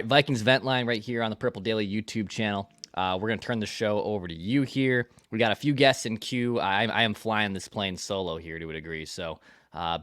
Vikings Vent Line right here on the Purple Daily YouTube channel. We're going to turn the show over to you here. We got a few guests in queue. I am flying this plane solo here to a degree, so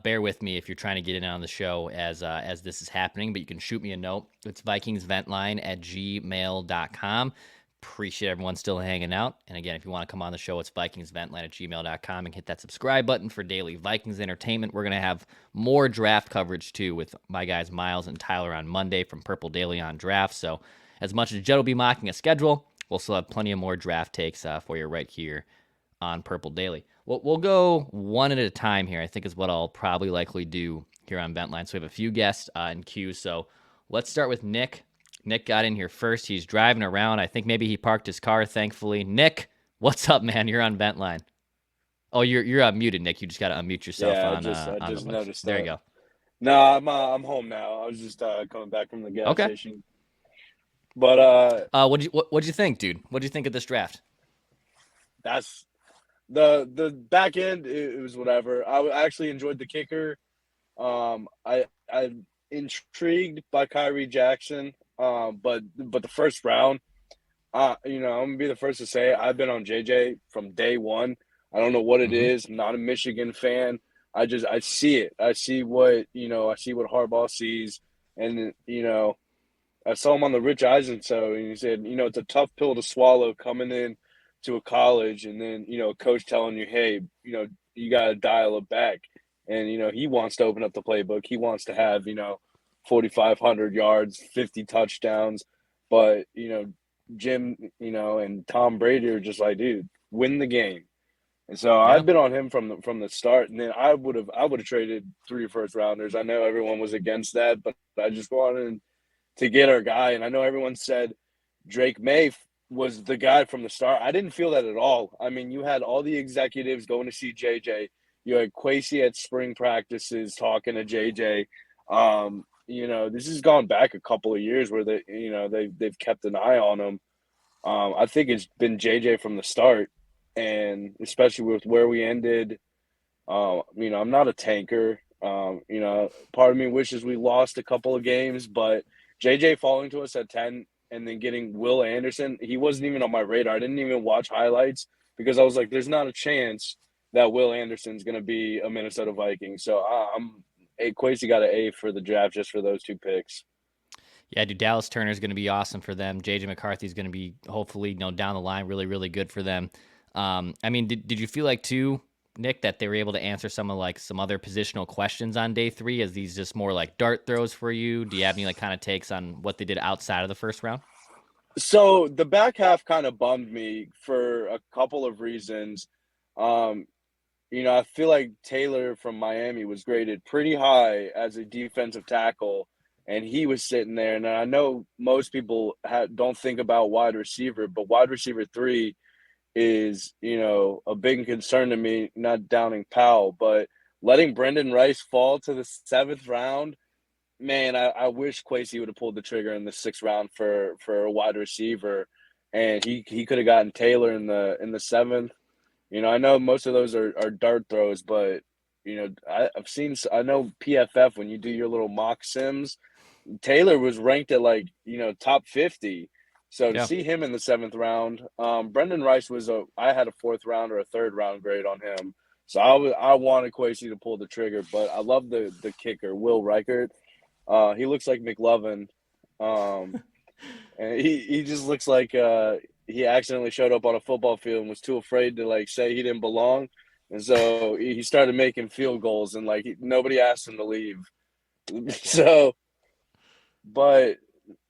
bear with me if you're trying to get in on the show as this is happening, but you can shoot me a note. It's vikingsventline@gmail.com. Appreciate everyone still hanging out. And again, if you want to come on the show, it's vikingsventline@gmail.com and hit that subscribe button for daily Vikings entertainment. We're going to have more draft coverage too with my guys Miles and Tyler on Monday from Purple Daily on draft. So as much as Jed will be mocking a schedule, we'll still have plenty of more draft takes for you right here on Purple Daily. We'll go one at a time here, I think is what I'll probably likely do here on Ventline. So we have a few guests in queue. So let's start with Nick. Nick got in here first. He's driving around. I think maybe he parked his car, thankfully. Nick, what's up, man? You're on Ventline. Oh, you're muted, Nick. You just got to unmute yourself Yeah, on I just the noticed There you that. go. No, I'm home now. I was just coming back from the gas Okay. station. But What'd you think, dude? What'd you think of this draft? that's the back end. It was whatever. I actually enjoyed the kicker. I'm intrigued by Kyrie Jackson. But the first round, I'm gonna be the first to say I've been on JJ from day one. I don't know what it Mm-hmm. is. I'm not a Michigan fan. I see it. I see what I see what Harbaugh sees, and I saw him on the Rich Eisen show, and he said, it's a tough pill to swallow coming in to a college, and then a coach telling you, hey, you got to dial it back, and he wants to open up the playbook. He wants to have 4,500 yards, 50 touchdowns, but Jim, and Tom Brady are just like, dude, win the game. And so Yeah. I've been on him from the start, and then I would have traded 3 first rounders. I know everyone was against that, but I just wanted to get our guy. And I know everyone said Drake May was the guy from the start. I didn't feel that at all. I mean, you had all the executives going to see JJ. You had Quasey at spring practices talking to JJ. This has gone back a couple of years where they've kept an eye on him. I think it's been JJ from the start, and especially with where we ended. I'm not a tanker. Part of me wishes we lost a couple of games, but JJ falling to us at 10 and then getting Will Anderson, he wasn't even on my radar. I didn't even watch highlights because I was like, there's not a chance that Will Anderson's going to be a Minnesota Viking. So I'm Quasey got an A for the draft just for those 2 picks. Yeah, dude, Dallas Turner is going to be awesome for them. JJ McCarthy is going to be hopefully, down the line, really, really good for them. I mean, did you feel like too, Nick, that they were able to answer some other positional questions on day 3? As these just more like dart throws for you? Do you have any kind of takes on what they did outside of the first round? So the back half kind of bummed me for a couple of reasons. Um, I feel like Taylor from Miami was graded pretty high as a defensive tackle, and he was sitting there. And I know most people don't think about wide receiver, but wide receiver 3 is, a big concern to me, not downing Powell, but letting Brendan Rice fall to the 7th round. Man, I wish Quasey would have pulled the trigger in the 6th round for a wide receiver, and he could have gotten Taylor in the 7th. I know most of those are dart throws, but I know PFF when you do your little mock sims, Taylor was ranked at like top 50. So to Yeah. see him in the 7th round, Brendan Rice I had a 4th round or a 3rd round grade on him. So I wanted Quasey to pull the trigger, but I love the kicker, Will Reichert. He looks like McLovin. Um, and he just looks like he accidentally showed up on a football field and was too afraid to like say he didn't belong, and so he started making field goals and like nobody asked him to leave. Yeah. So, but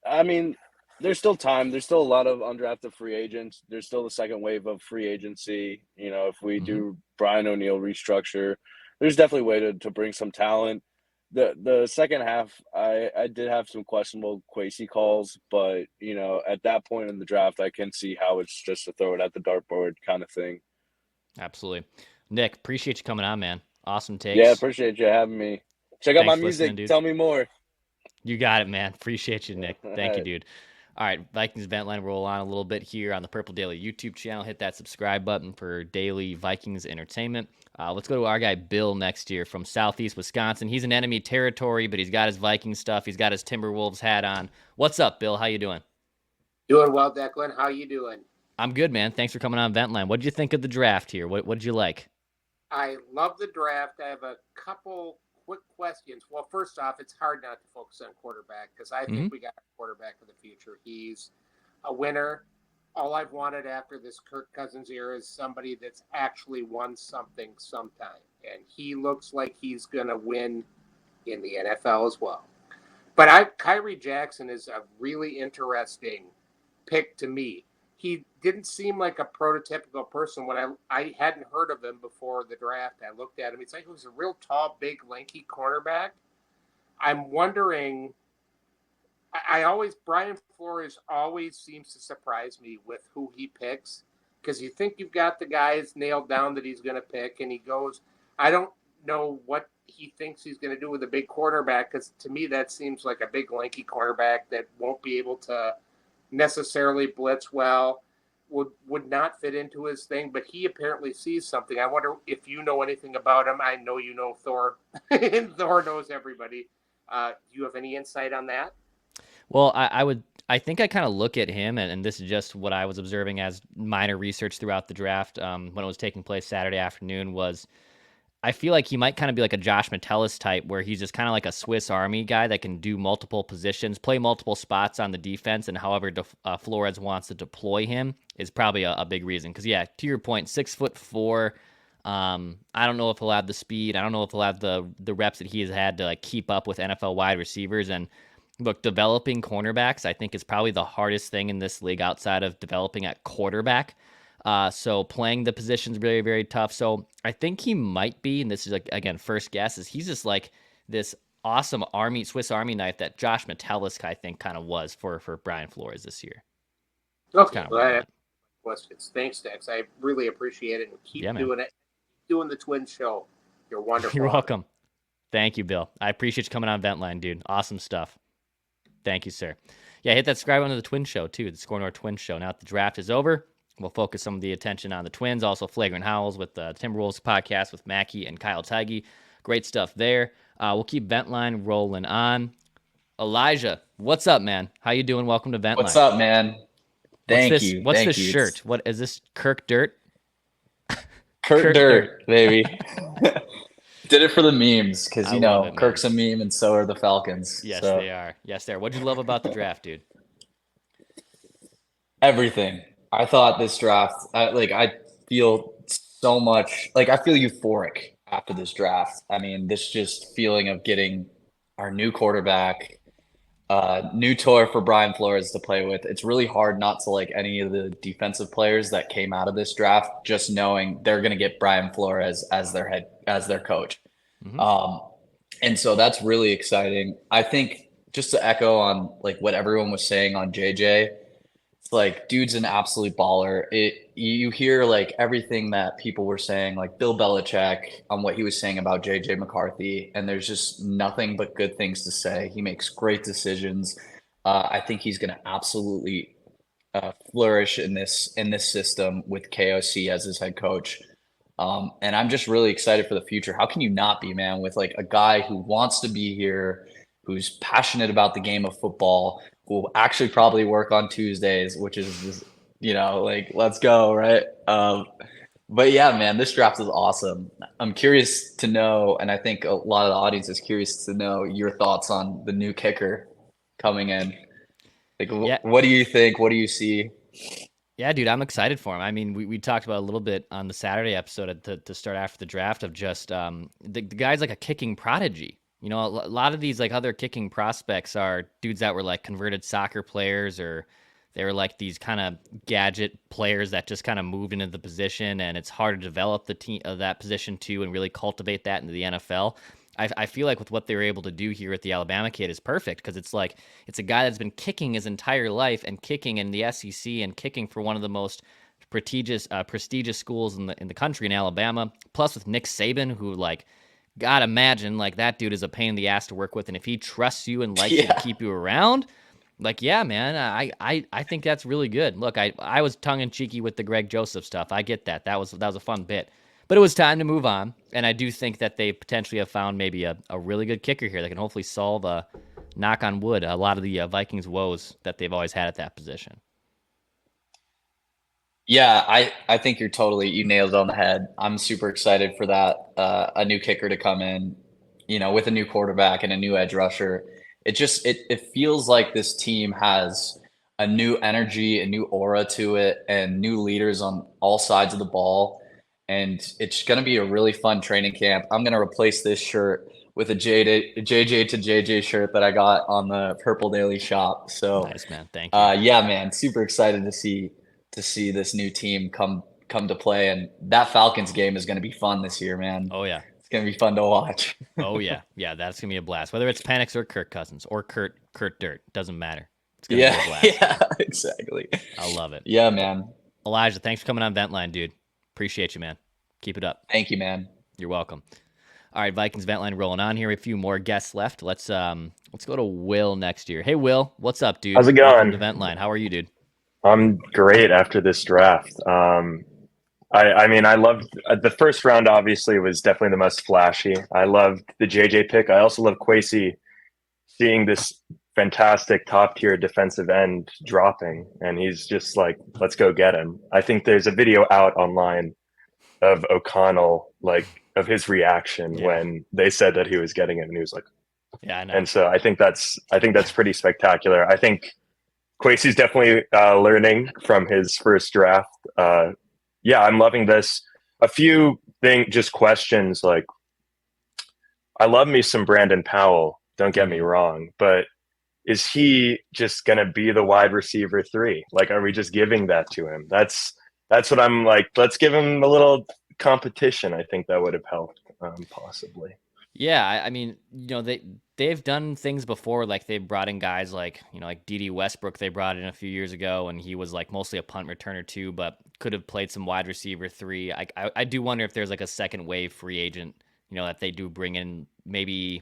I mean, there's still time. There's still a lot of undrafted free agents. There's still the second wave of free agency. If we Mm-hmm. do Brian O'Neill restructure, there's definitely a way to bring some talent. The second half, I did have some questionable Quasey calls, but at that point in the draft, I can see how it's just to throw it at the dartboard kind of thing. Absolutely. Nick, appreciate you coming on, man. Awesome Yeah, takes. appreciate you having me. Check out my Thanks for listening, music. dude. Tell me more. You got it, man. Appreciate you, Nick. All Thank you, right. dude. All right, Vikings Vent Line roll on a little bit here on the Purple Daily YouTube channel. Hit that subscribe button for daily Vikings entertainment. Let's go to our guy Bill next year from Southeast Wisconsin. He's in enemy territory, but he's got his Viking stuff. He's got his Timberwolves hat on. What's up, Bill? How you doing? Doing well, Declan. How you doing? I'm good, man. Thanks for coming on Vent Line. What did you think of the draft here? What did you like? I love the draft. I have a couple quick questions. Well, first off, it's hard not to focus on quarterback because I think we got a quarterback for the future. He's a winner. All I've wanted after this Kirk Cousins era is somebody that's actually won something sometime. And he looks like he's going to win in the NFL as well. But Kyrie Jackson is a really interesting pick to me. He didn't seem like a prototypical person when I hadn't heard of him before the draft. I looked at him. It's like he was a real tall, big, lanky cornerback. I'm wondering. Brian Flores always seems to surprise me with who he picks because you think you've got the guys nailed down that he's going to pick, and he goes. I don't know what he thinks he's going to do with a big quarterback because to me that seems like a big, lanky cornerback that won't be able to necessarily blitz well, would not fit into his thing, but he apparently sees something. I wonder if you know anything about him. I know you know Thor, and Thor knows everybody. Do you have any insight on that? Well, I think I kind of look at him, and this is just what I was observing as minor research throughout the draft when it was taking place Saturday afternoon was I feel like he might kind of be like a Josh Metellus type where he's just kind of like a Swiss Army guy that can do multiple positions, play multiple spots on the defense, and however Flores wants to deploy him is probably a big reason. Because, yeah, to your point, 6'4". I don't know if he'll have the speed. I don't know if he'll have the reps that he has had to like keep up with NFL wide receivers. And look, developing cornerbacks, I think, is probably the hardest thing in this league outside of developing at quarterback. So playing the position's very, very tough. So I think he might be, and this is like, again, first guess, is he's just like this awesome Swiss Army knife that Josh Metellus, I think, kind of was for Brian Flores this year. Okay, well, I have questions. Thanks, Dex. I really appreciate it. And keep doing it. Doing the Twin Show. You're wonderful. You're welcome. Thank you, Bill. I appreciate you coming on Vent Line, dude. Awesome stuff. Thank you, sir. Yeah, hit that subscribe on the Twin Show, too, the Score North Twin Show. Now that the draft is over, we'll focus some of the attention on the Twins. Also, Flagrant Howls with the Timberwolves podcast with Mackie and Kyle Tigey. Great stuff there. We'll keep Vent Line rolling on. Elijah, what's up, man? How you doing? Welcome to Vent Line. What's up, man? Thank you. What's this shirt? What is this? Kirk Dirt? Kirk Dirt, baby. Did it for the memes because, you know, Kirk's a meme and so are the Falcons. Yes, they are. Yes, they are. What'd you love about the draft, dude? Everything. I thought this draft, I feel so much, I feel euphoric after this draft. I mean, this just feeling of getting our new quarterback, new toy for Brian Flores to play with. It's really hard not to like any of the defensive players that came out of this draft, just knowing they're going to get Brian Flores as their coach. Mm-hmm. And so that's really exciting. I think just to echo on like what everyone was saying on JJ, it's like, dude's an absolute baller. You hear like everything that people were saying, like Bill Belichick on what he was saying about JJ McCarthy, and there's just nothing but good things to say. He makes great decisions. I think he's going to absolutely flourish in this system with KOC as his head coach. And I'm just really excited for the future. How can you not be, man, with like a guy who wants to be here, who's passionate about the game of football, who will actually probably work on Tuesdays, which is just, you know, like, let's go, right? But yeah, man, this draft is awesome. I'm curious to know, and I think a lot of the audience is curious to know your thoughts on the new kicker coming in. Like, What do you think? What do you see? Yeah, dude, I'm excited for him. I mean, we talked about a little bit on the Saturday episode to start after the draft of just the guy's like a kicking prodigy. You know, a lot of these like other kicking prospects are dudes that were like converted soccer players, or they were like these kind of gadget players that just kind of moved into the position, and it's hard to develop the team that position too and really cultivate that into the NFL. I feel like with what they were able to do here at the Alabama kid is perfect because it's like it's a guy that's been kicking his entire life and kicking in the SEC and kicking for one of the most prestigious schools in the country in Alabama. Plus with Nick Saban, who like, God imagine like that dude is a pain in the ass to work with, and if he trusts you and likes you to keep you around, Like, yeah, man, I think that's really good. Look, I was tongue in cheeky with the Greg Joseph stuff. I get that. That was a fun bit, but it was time to move on. And I do think that they potentially have found maybe a really good kicker here that can hopefully solve knock on wood, a lot of the Vikings' woes that they've always had at that position. Yeah, I think you nailed it on the head. I'm super excited for that. A new kicker to come in, with a new quarterback and a new edge rusher. It feels like this team has a new energy, a new aura to it, and new leaders on all sides of the ball. And it's going to be a really fun training camp. I'm going to replace this shirt with a JJ to JJ shirt that I got on the Purple Daily Shop. So nice, man. Thank you. Yeah, man, super excited to see this new team come to play, and that Falcons game is going to be fun this year, man. Oh yeah, it's going to be fun to watch. Oh yeah, that's going to be a blast. Whether it's Penix or Kirk Cousins or Kurt Dirt, doesn't matter. It's going to be a blast. Yeah, exactly. I love it. Yeah, man. Elijah, thanks for coming on Vent Line, dude. Appreciate you, man. Keep it up. Thank you, man. You're welcome. All right, Vikings Vent Line rolling on here. A few more guests left. Let's go to Will next year. Hey, Will, what's up, dude? How's it going? Welcome to Vent Line. How are you, dude? I'm great after this draft. I mean, I loved the first round. Obviously, was definitely the most flashy. I loved the JJ pick. I also love Kwesi, seeing this fantastic top tier defensive end dropping, and he's just like, let's go get him. I think there's a video out online of O'Connell, like, of his reaction when they said that he was getting him, and he was like, yeah, I know. And so I think that's pretty spectacular. I think Kwesi's definitely learning from his first draft. Yeah, I'm loving this. A few just questions, like, I love me some Brandon Powell, don't get me wrong, but is he just going to be the wide receiver 3? Like, are we just giving that to him? That's what I'm like, let's give him a little competition. I think that would have helped, possibly. Yeah, I mean, they've done things before, like they brought in guys like, like D.D. Westbrook they brought in a few years ago, and he was like mostly a punt returner too, but could have played some wide receiver 3. I do wonder if there's like a second wave free agent, that they do bring in maybe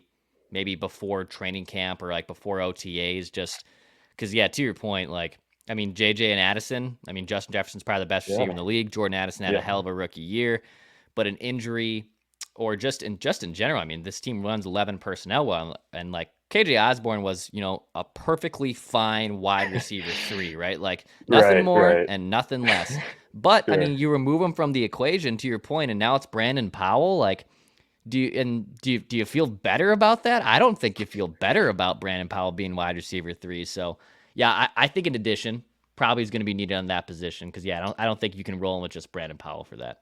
before training camp or like before OTAs, just because, yeah, to your point, like, I mean, JJ and Addison, I mean, Justin Jefferson's probably the best receiver in the league. Jordan Addison had a hell of a rookie year, but an injury or just in general, I mean, this team runs 11 personnel well, and like KJ Osborne was, a perfectly fine wide receiver 3, right? Like nothing more and nothing less. But I mean, you remove him from the equation, to your point, and now it's Brandon Powell. Like, do you feel better about that? I don't think you feel better about Brandon Powell being wide receiver 3. So yeah, I think an addition probably is going to be needed on that position, because I don't think you can roll in with just Brandon Powell for that.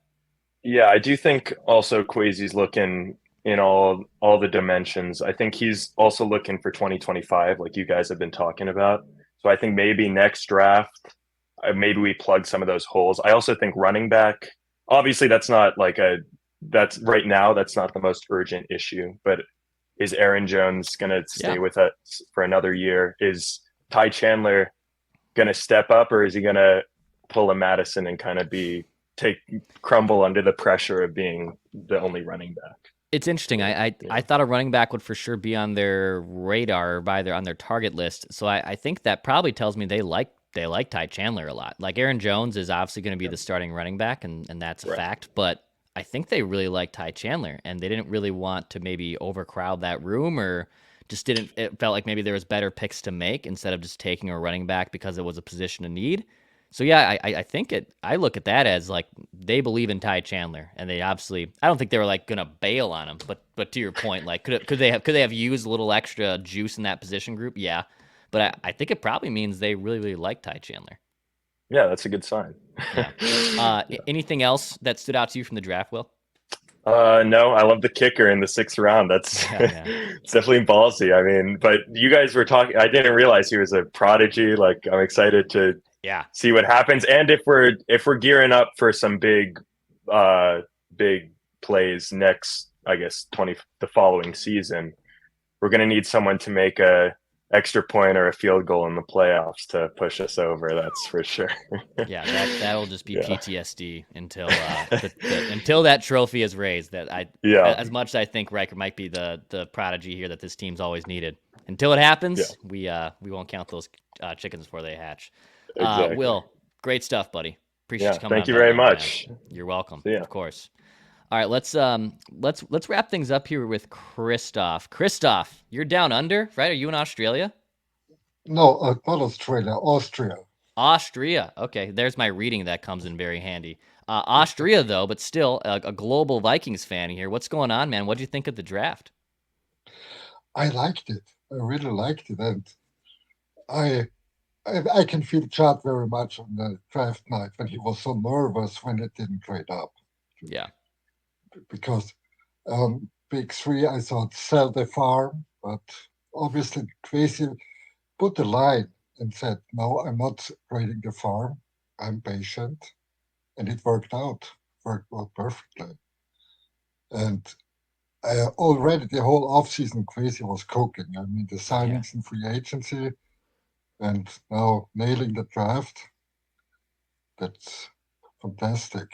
Yeah, I do think also Kwesi's looking in all the dimensions. I think he's also looking for 2025, like you guys have been talking about. So I think maybe next draft, maybe we plug some of those holes. I also think running back, obviously that's not right now, that's not the most urgent issue, but is Aaron Jones going to stay with us for another year? Is Ty Chandler going to step up, or is he going to pull a Madison and kind of crumble under the pressure of being the only running back? It's interesting. I thought a running back would for sure be on their radar or on their target list. So I think that probably tells me they like Ty Chandler a lot. Like, Aaron Jones is obviously going to be the starting running back, and that's a fact. But I think they really like Ty Chandler, and they didn't really want to maybe overcrowd that room, or just didn't. It felt like maybe there was better picks to make instead of just taking a running back because it was a position of need. So yeah, I think I look at that as like they believe in Ty Chandler, and they obviously, I don't think they were like gonna bail on him, but to your point, like could they have used a little extra juice in that position group? Yeah, but I think it probably means they really, really like Ty Chandler. Yeah, that's a good sign. Yeah. Anything else that stood out to you from the draft, Will? No, I love the kicker in the 6th round. That's it's definitely ballsy. I mean, but you guys were talking, I didn't realize he was a prodigy. Like, I'm excited to see what happens. And if we're gearing up for some big plays next, I guess, the following season, we're going to need someone to make a extra point or a field goal in the playoffs to push us over. That's for sure. Yeah, that'll just be PTSD until until that trophy is raised. As much as I think Riker might be the prodigy here that this team's always needed, until it happens, we won't count those chickens before they hatch. Exactly. Will, great stuff, buddy. Appreciate you coming Thank on you Vent very Line, man. much. You're welcome. See ya. Of course. All right, let's wrap things up here with Christoph. Christoph, you're down under, right? Are you in Australia? No, not Australia, Austria. Austria. Okay, there's my reading that comes in very handy. Austria, though, but still a global Vikings fan here. What's going on, man? What did you think of the draft? I liked it. I really liked it, and I can feel Chad very much on the draft night when he was so nervous when it didn't trade up. Yeah. Because Big Three, I thought sell the farm, but obviously Tracy put the line and said, "No, I'm not trading the farm. I'm patient," and it worked out. Worked out perfectly. And already the whole offseason Crazy was cooking. I mean, the signings in free agency and now nailing the draft. That's fantastic.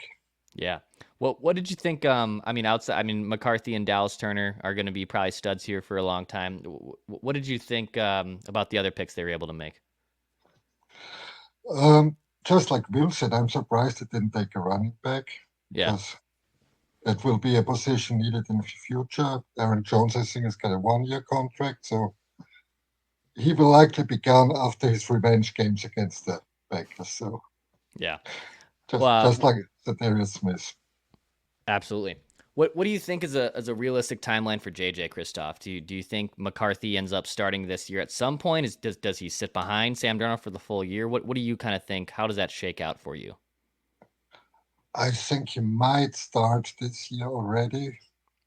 Yeah. What did you think? McCarthy and Dallas Turner are going to be probably studs here for a long time. What did you think about the other picks they were able to make? Just like Will said, I'm surprised they didn't take a running back because that will be a position needed in the future. Aaron Jones, I think, has got a 1-year contract, so he will likely be gone after his revenge games against the Packers. So yeah, just like Darius Smith. Absolutely. What do you think is a realistic timeline for JJ, Christoph? Do you think McCarthy ends up starting this year at some point? Does he sit behind Sam Darnold for the full year? What do you kind of think? How does that shake out for you? I think he might start this year already,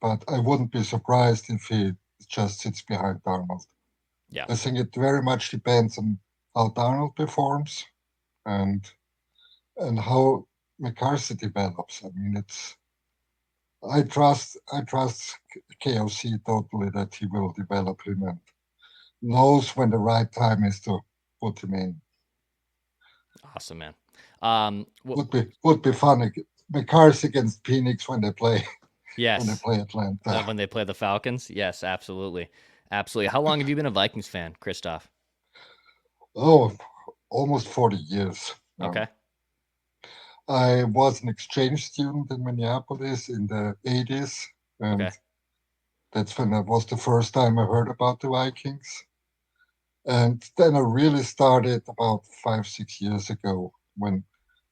but I wouldn't be surprised if he just sits behind Darnold. Yeah. I think it very much depends on how Darnold performs and how McCarthy develops. I mean, I trust KOC totally that he will develop him and knows when the right time is to put him in. Awesome, man. Would be funny. McCarthy against Phoenix when they play. Yes. When they play Atlanta. When they play the Falcons. Yes, absolutely. Absolutely. How long have you been a Vikings fan, Christoph? Oh, almost 40 years. Okay. I was an exchange student in Minneapolis in the 80s. And that's when that was the first time I heard about the Vikings. And then I really started about 5-6 years ago when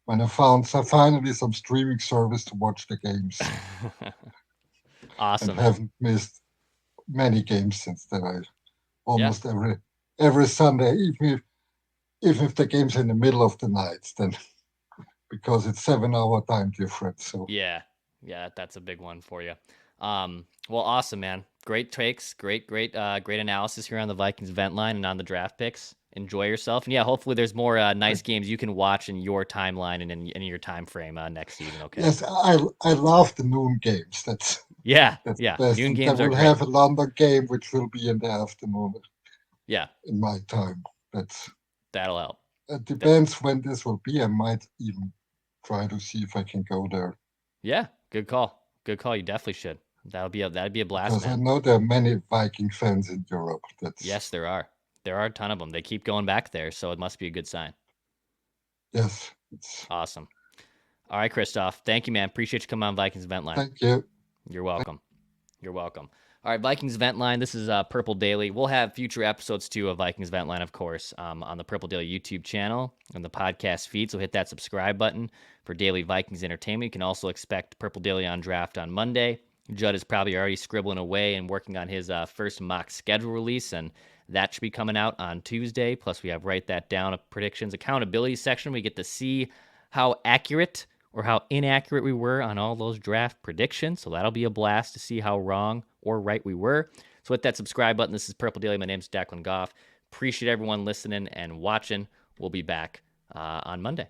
I found finally some streaming service to watch the games. Awesome. And haven't missed many games since then. I almost every Sunday, even if the game's in the middle of the night, then because it's 7-hour time difference. So yeah, that's a big one for you. Well, awesome, man. Great takes, great analysis here on the Vikings Vent Line and on the draft picks. Enjoy yourself, and hopefully there's more nice games you can watch in your timeline and in your time frame next season. Okay. Yes, I love the noon games. That's best. Noon games are great. We'll have a London game which will be in the afternoon. Yeah. In my time, that'll help. It depends when this will be. I might even try to see if I can go there. Yeah, good call. Good call. You definitely should. That'd be a blast. Because I know there are many Viking fans in Europe. Yes, there are. There are a ton of them. They keep going back there, so it must be a good sign. Yes, it's awesome. All right, Christoph. Thank you, man. Appreciate you coming on Vikings Vent Line. Thank you. You're welcome. You're welcome. All right, Vikings Vent Line. This is Purple Daily. We'll have future episodes, too, of Vikings Vent Line, of course, on the Purple Daily YouTube channel and the podcast feed. So hit that subscribe button for daily Vikings entertainment. You can also expect Purple Daily on draft on Monday. Judd is probably already scribbling away and working on his first mock schedule release, and that should be coming out on Tuesday. Plus, we have Write That Down, a predictions accountability section. We get to see how accurate or how inaccurate we were on all those draft predictions. So that'll be a blast to see how wrong or right we were. So hit that subscribe button. This is Purple Daily. My name's Declan Goff. Appreciate everyone listening and watching. We'll be back on Monday.